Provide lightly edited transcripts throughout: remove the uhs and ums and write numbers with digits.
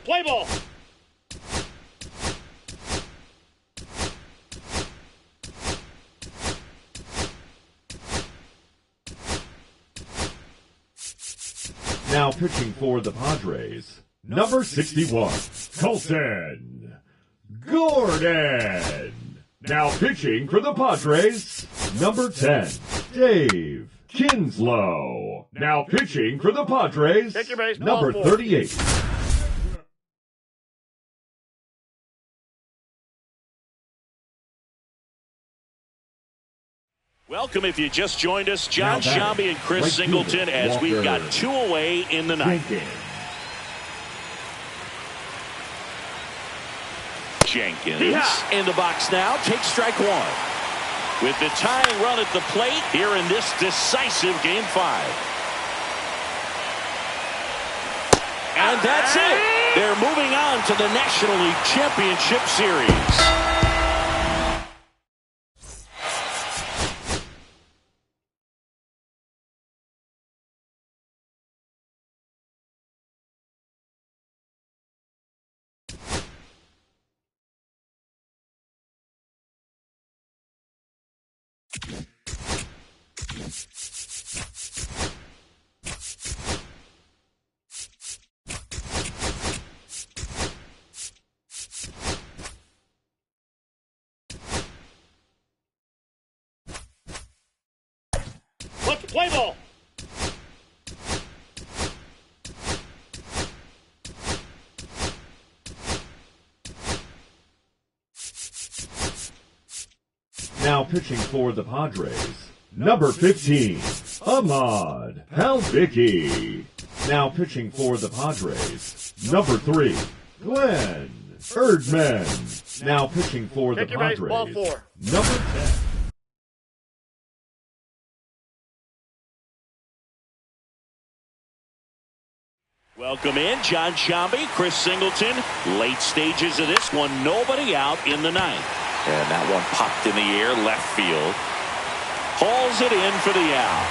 Play ball. Now pitching for the Padres, number 61, Colton Gordon. Now pitching for the Padres, number 10, Dave Kinslow. Now pitching for the Padres, Take your base, number ball 4. 38. Welcome if you just joined us, John Now batting, Sciambi and Chris right Singleton, fielder, as we've got Walker 2 away in the ninth. Jenkins in the box now, takes strike 1. With the tying run at the plate here in this decisive Game 5. And that's it. They're moving on to the National League Championship Series. Let the play ball. Now pitching for the Padres, number 15, Ahmad Palvicki. Now pitching for the Padres, number 3, Glenn Erdman. Now pitching for the Take your base, Padres, ball 4. number 10. Welcome in, John Sciambi, Chris Singleton. Late stages of this one, nobody out in the ninth. And that one popped in the air, left field. Hauls it in for the out.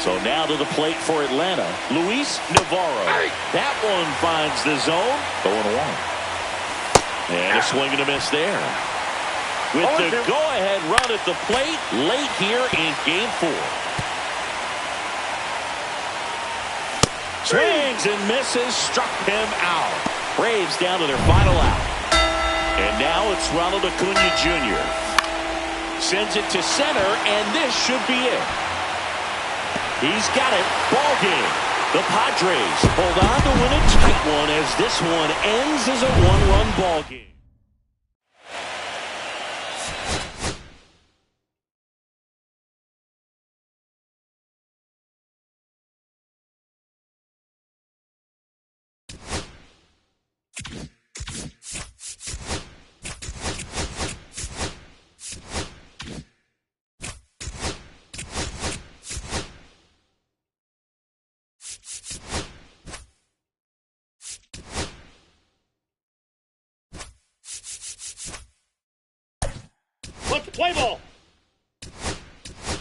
So now to the plate for Atlanta, Luis Navarro. That one finds the zone. 0-1. And a swing and a miss there. With the go-ahead run at the plate late here in Game 4. Swings and misses, struck him out. Braves down to their final out. And now it's Ronald Acuna Jr. Sends it to center, and this should be it. He's got it. Ball game. The Padres hold on to win a tight one as this one ends as a one-run ball game. Let the play ball.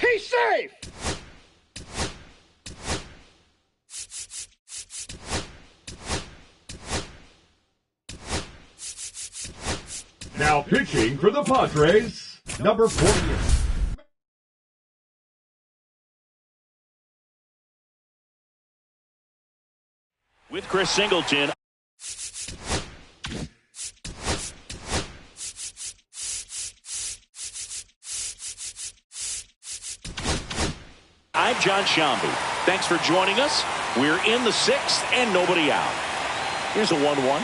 He's safe. Now pitching for the Padres, number 48. With Chris Singleton. I'm John Sciambi. Thanks for joining us. We're in the 6th and nobody out. Here's a 1-1.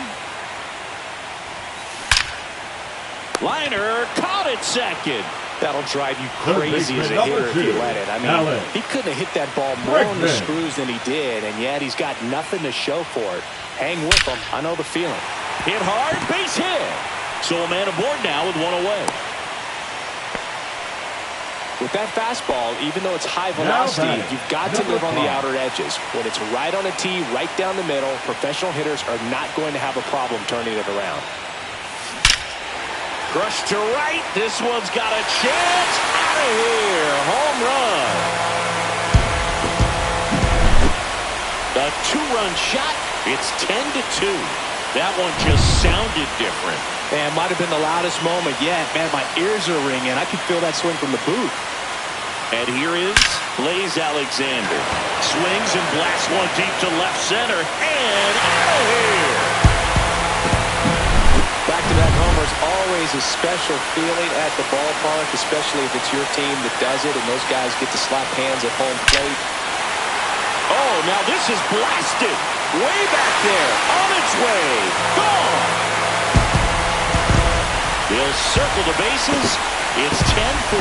Liner caught at second. That'll drive you crazy as a hitter if you let it. I mean, he couldn't have hit that ball more on the screws than he did, and yet he's got nothing to show for it. Hang with him. I know the feeling. Hit hard, base hit. So a man aboard now with one away. With that fastball, even though it's high velocity, you've got to live on the outer edges. When it's right on a tee, right down the middle, professional hitters are not going to have a problem turning it around. Crush to right. This one's got a chance. Out of here. Home run. a two-run shot. It's 10-2. That one just sounded different. Man, might have been the loudest moment yet. Man, my ears are ringing. I can feel that swing from the booth. And here is Blaze Alexander. Swings and blasts one deep to left center. And out of here. Back-to-back homers, always a special feeling at the ballpark, especially if it's your team that does it and those guys get to slap hands at home plate. Oh, now this is blasted. Way back there. On its way. Gone. They'll circle the bases. It's 10-4.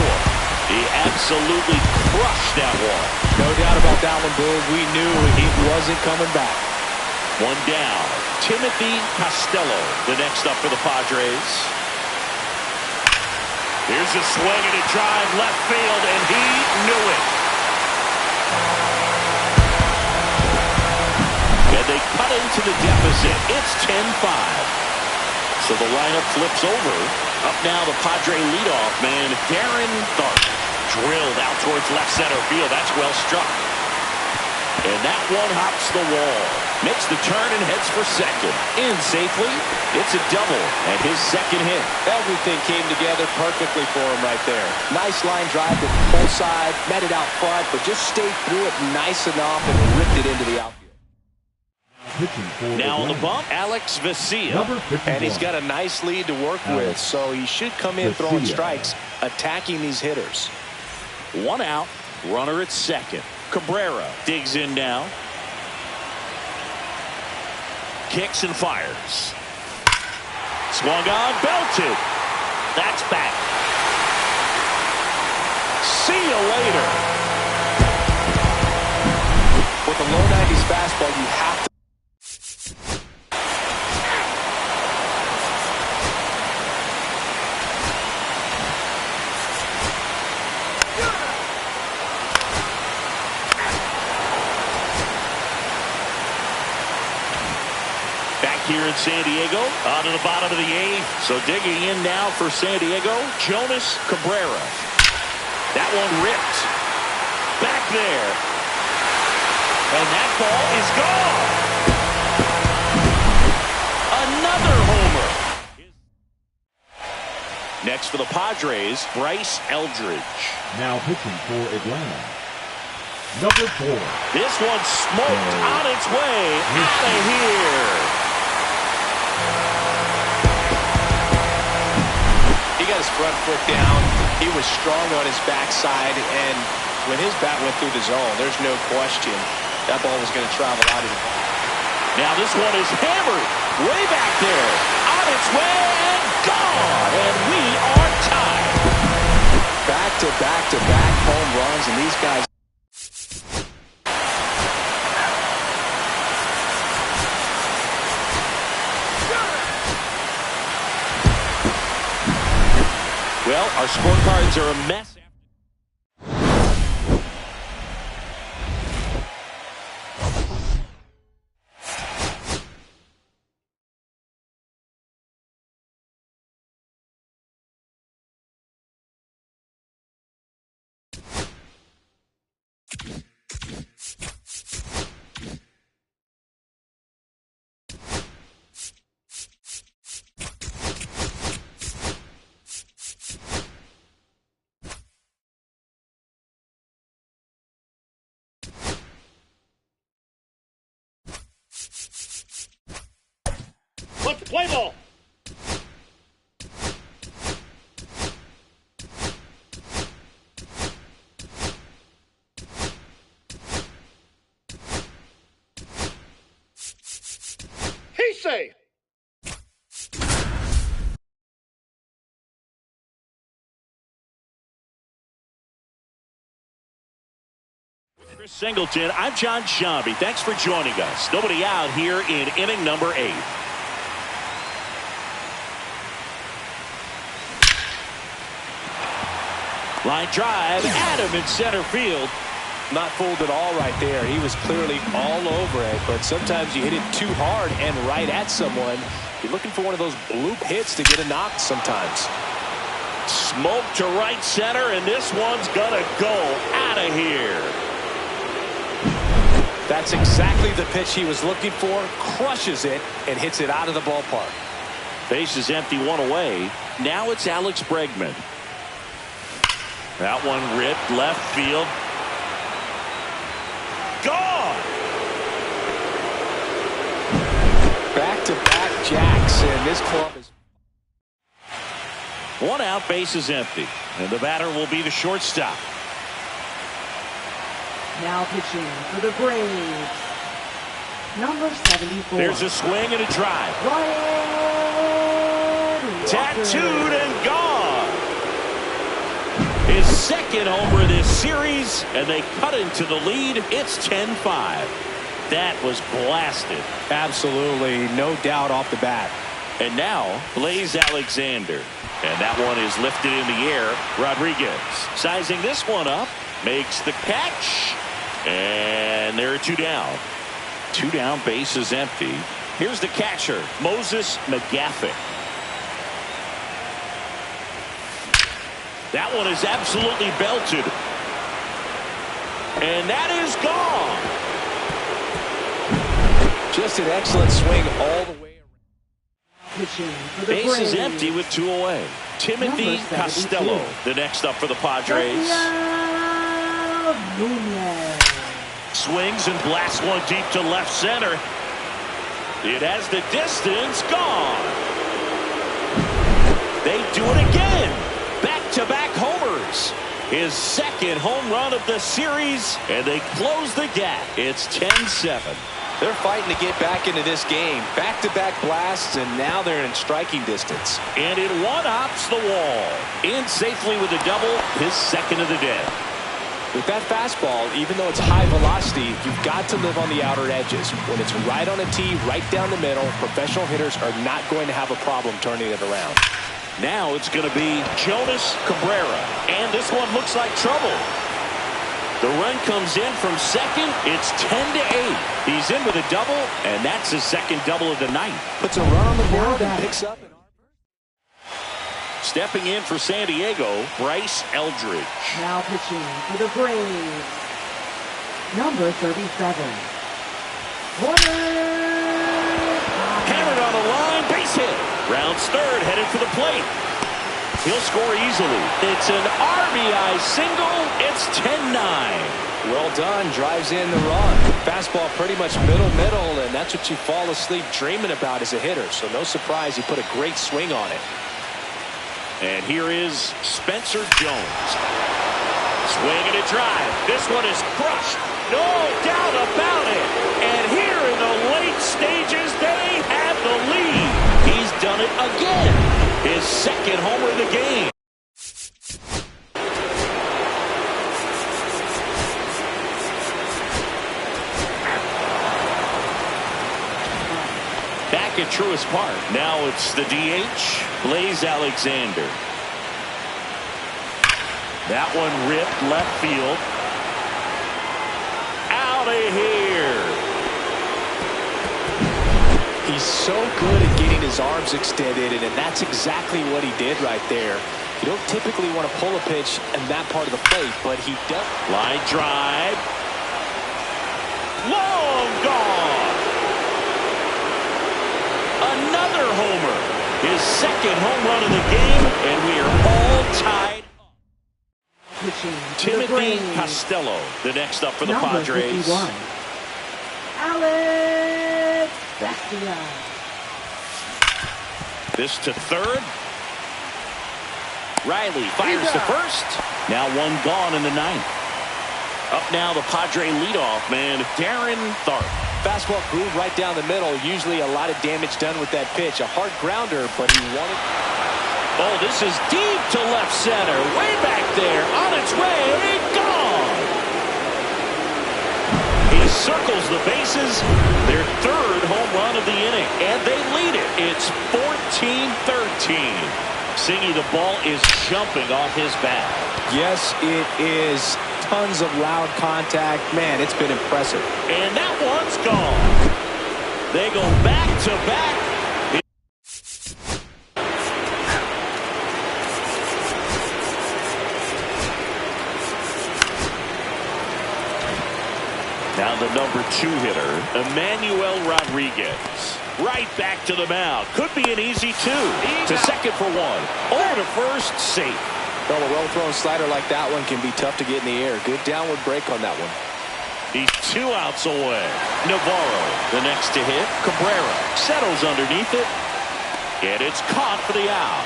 He absolutely crushed that one. No doubt about that one, Boog. We knew he wasn't coming back. One down. Timothy Costello, the next up for the Padres. Here's a swing and a drive left field, and he knew it. And they cut into the deficit. It's 10-5. So the lineup flips over. Up now the Padre leadoff man, Darren Tharp. Drilled out towards left center field. That's well struck. And that one hops the wall. Makes the turn and heads for second. In safely. It's a double and his second hit. Everything came together perfectly for him right there. Nice line drive to the full side. Met it out front, but just stayed through it nice enough and ripped it into the outfield. Now on the bump, Alex Vesia. And he's got a nice lead to work with, so he should come in throwing strikes, attacking these hitters. One out, runner at second. Cabrera digs in now. Kicks and fires. Swung on, belted. That's back. See you later. With a low 90s fastball, you have to. Here in San Diego, on to the bottom of the eighth. So digging in now for San Diego, Jonas Cabrera. That one ripped. Back there. And that ball is gone. Another homer. Next for the Padres, Bryce Eldridge. Now pitching for Atlanta, number 4. This one smoked on its way out of here. He got his front foot down. He was strong on his backside, and when his bat went through the zone, there's no question that ball was going to travel out of the ball. Now this one is hammered way back there. On its way and gone. And we are tied. Back-to-back home runs, and these guys. Well, our scorecards are a mess. Let's play ball. He say. Chris Singleton, I'm John Shambi. Thanks for joining us. Nobody out here in inning number 8. Line drive, Adam in center field. Not fooled at all right there. He was clearly all over it, but sometimes you hit it too hard and right at someone. You're looking for one of those bloop hits to get a knock sometimes. Smoke to right center, and this one's gonna go out of here. That's exactly the pitch he was looking for. Crushes it and hits it out of the ballpark. Base is empty, one away. Now it's Alex Bregman. That one ripped left field. Gone! Back-to-back jacks, and this club is... One out, base is empty. And the batter will be the shortstop. Now pitching for the Braves, number 74. There's a swing and a drive. Ryan Walker. Tattooed and gone. His second homer this series, and they cut into the lead. It's 10-5. That was blasted. Absolutely, no doubt off the bat. And now, Blaze Alexander. And that one is lifted in the air. Rodriguez sizing this one up. Makes the catch. And there are two down. Two down, base is empty. Here's the catcher, Moses McGaffey. That one is absolutely belted. And that is gone. Just an excellent swing all the way around. Base is empty with two away. Timothy Costello, the next up for the Padres. Swings and blasts one deep to left center. It has the distance, gone. They do it again. Back-to-back homers. His second home run of the series, and they close the gap. It's 10-7. They're fighting to get back into this game. Back-to-back blasts, and now they're in striking distance. And it one-hops the wall. In safely with a double, his second of the day. With that fastball, even though it's high velocity, you've got to live on the outer edges. When it's right on a tee, right down the middle, professional hitters are not going to have a problem turning it around. Now it's going to be Jonas Cabrera. And this one looks like trouble. The run comes in from second. It's 10-8. He's in with a double, and that's his second double of the night. Puts a run on the board and picks up. Stepping in for San Diego, Bryce Eldridge. Now pitching for the Braves, number 37. Hammered on the line, base hit. Rounds third, headed for the plate. He'll score easily. It's an RBI single. It's 10-9. Well done. Drives in the run. Fastball pretty much middle, and that's what you fall asleep dreaming about as a hitter. So no surprise he put a great swing on it. And here is Spencer Jones. Swing and a drive. This one is crushed. No doubt about it. And here in the late stages, they have the lead. He's done it again. His second homer of the game. Back at Truist Park. Now it's the DH, Blaze Alexander. That one ripped left field. Out of here. He's so good at getting his arms extended, and that's exactly what he did right there. You don't typically want to pull a pitch in that part of the plate, but he does. Line drive. Long gone. Another homer. His second home run of the game, and we are all tied. Timothy Costello, the next up for the number Padres. 51. Alex Garcia. This to third. Riley fires to first. Now one gone in the ninth. Up now the Padre leadoff man, Darren Tharp. Fastball groove right down the middle. Usually a lot of damage done with that pitch. A hard grounder, but he wanted. Oh, this is deep to left center. Way back there. On its way. Gone. He circles the bases. Their third home run of the inning. And they lead it. It's 14-13. Singy, the ball is jumping off his bat. Yes, it is. Tons of loud contact. Man, it's been impressive. And that one's gone. They go back to back. Now the number #2 hitter, Emmanuel Rodriguez. Right back to the mound. Could be an easy 2. To second for 1. Over to first, safe. Well, a well-thrown slider like that one can be tough to get in the air. Good downward break on that one. He's 2 outs away. Navarro, the next to hit. Cabrera settles underneath it. And it's caught for the out.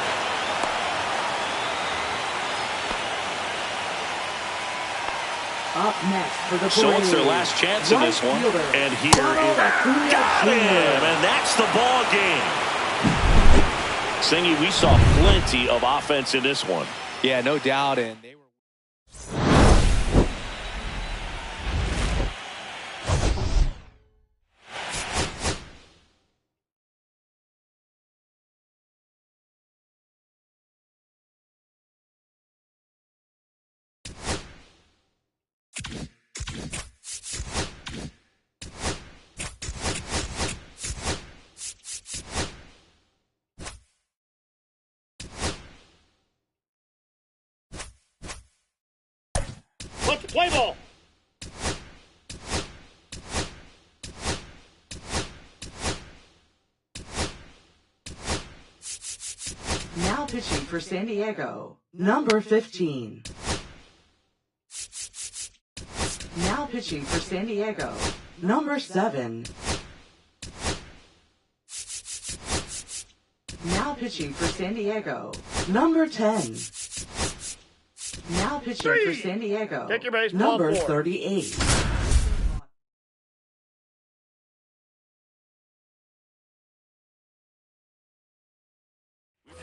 Up next for the Braves. So it's their last chance in this one. And here is got him, and that's the ball game. Singy, we saw plenty of offense in this one. Yeah, no doubt. And they were. Let's play ball. Now pitching for San Diego, number 15. Now pitching for San Diego, number 7. Now pitching for San Diego, number 10. Now pitching for San Diego, Take your base, ball number 4. 38.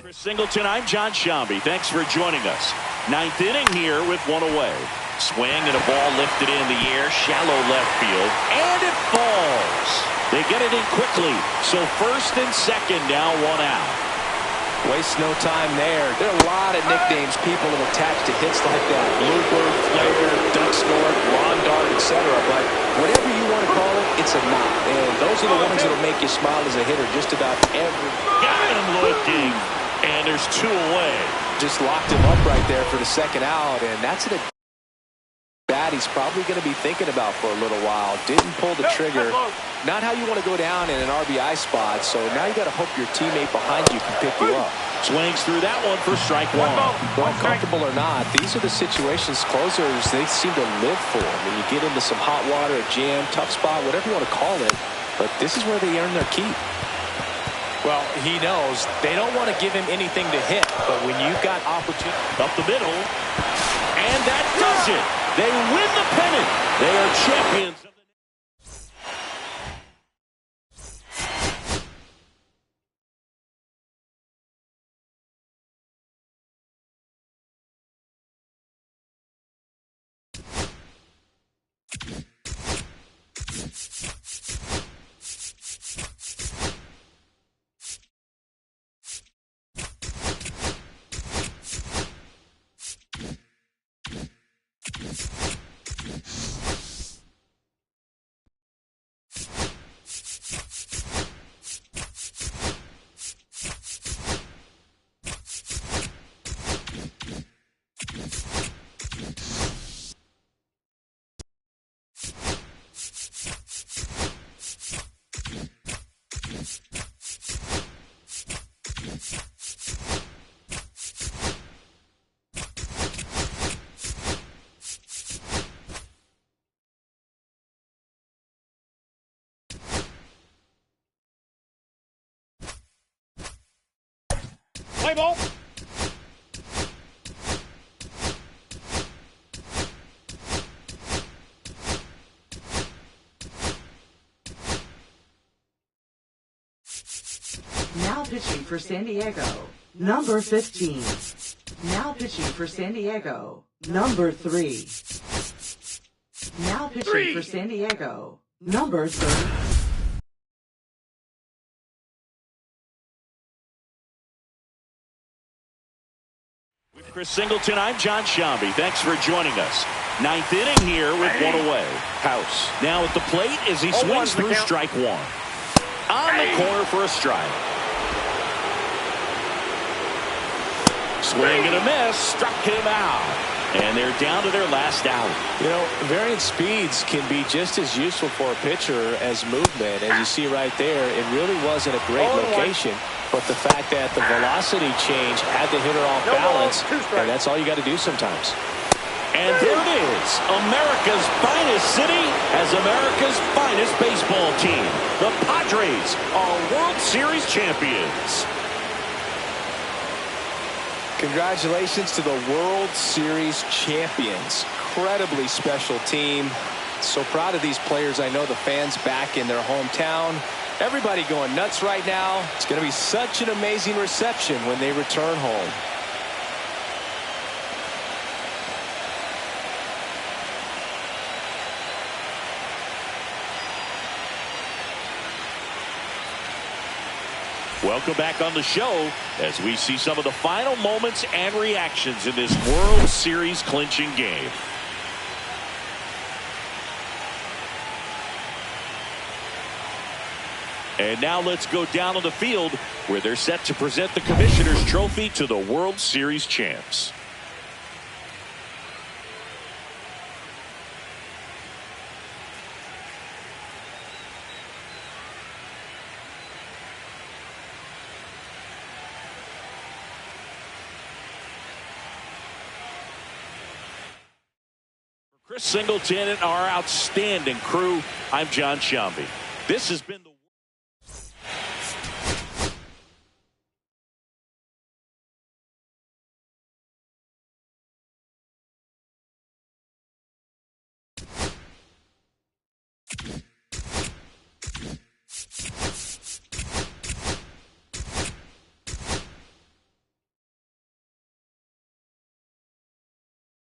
For Singleton, I'm John Shambi. Thanks for joining us. 9th inning here with 1 away. Swing and a ball lifted in the air, shallow left field, and it falls. They get it in quickly, so first and second now 1 out. Waste no time there. There are a lot of nicknames people have attached to hits like that. Bluebird, Flair, Duck Snort, Lawn Dart, etc. But whatever you want to call it, it's a knot. And those are the ones that will make you smile as a hitter just about every. Got him looking, and there's 2 away. Just locked him up right there for the second out, and that's an bat he's probably going to be thinking about for a little while. Didn't pull the trigger. Not how you want to go down in an RBI spot, so now you got to hope your teammate behind you can pick you up. Swings through that one for strike 1. Well, comfortable or not, these are the situations closers they seem to live for. When you get into some hot water, a jam, tough spot, whatever you want to call it, but this is where they earn their keep. Well, he knows they don't want to give him anything to hit, but when you've got opportunity Up the middle, and that does it. They win the pennant. They are champions. Play ball. Now pitching for San Diego, number 15. Now pitching for San Diego, number 3. Now pitching for San Diego, number 30. With Chris Singleton, I'm John Shambi. Thanks for joining us. 9th inning here with 1 away. House now at the plate as he swings through strike 1. On the corner for a strike. Swing and a miss. Struck him out. And they're down to their last out. You know, varying speeds can be just as useful for a pitcher as movement. As you see right there, it really wasn't a great location. But the fact that the velocity change had the hitter off balance, and that's all you got to do sometimes. And there it is. America's finest city has America's finest baseball team. The Padres are World Series champions. Congratulations to the World Series champions. Incredibly special team. So proud of these players. I know the fans back in their hometown. Everybody going nuts right now. It's going to be such an amazing reception when they return home. Welcome back on the show as we see some of the final moments and reactions in this World Series clinching game. And now let's go down on the field where they're set to present the Commissioner's Trophy to the World Series champs. Chris Singleton and our outstanding crew, I'm John Shambi. This has been the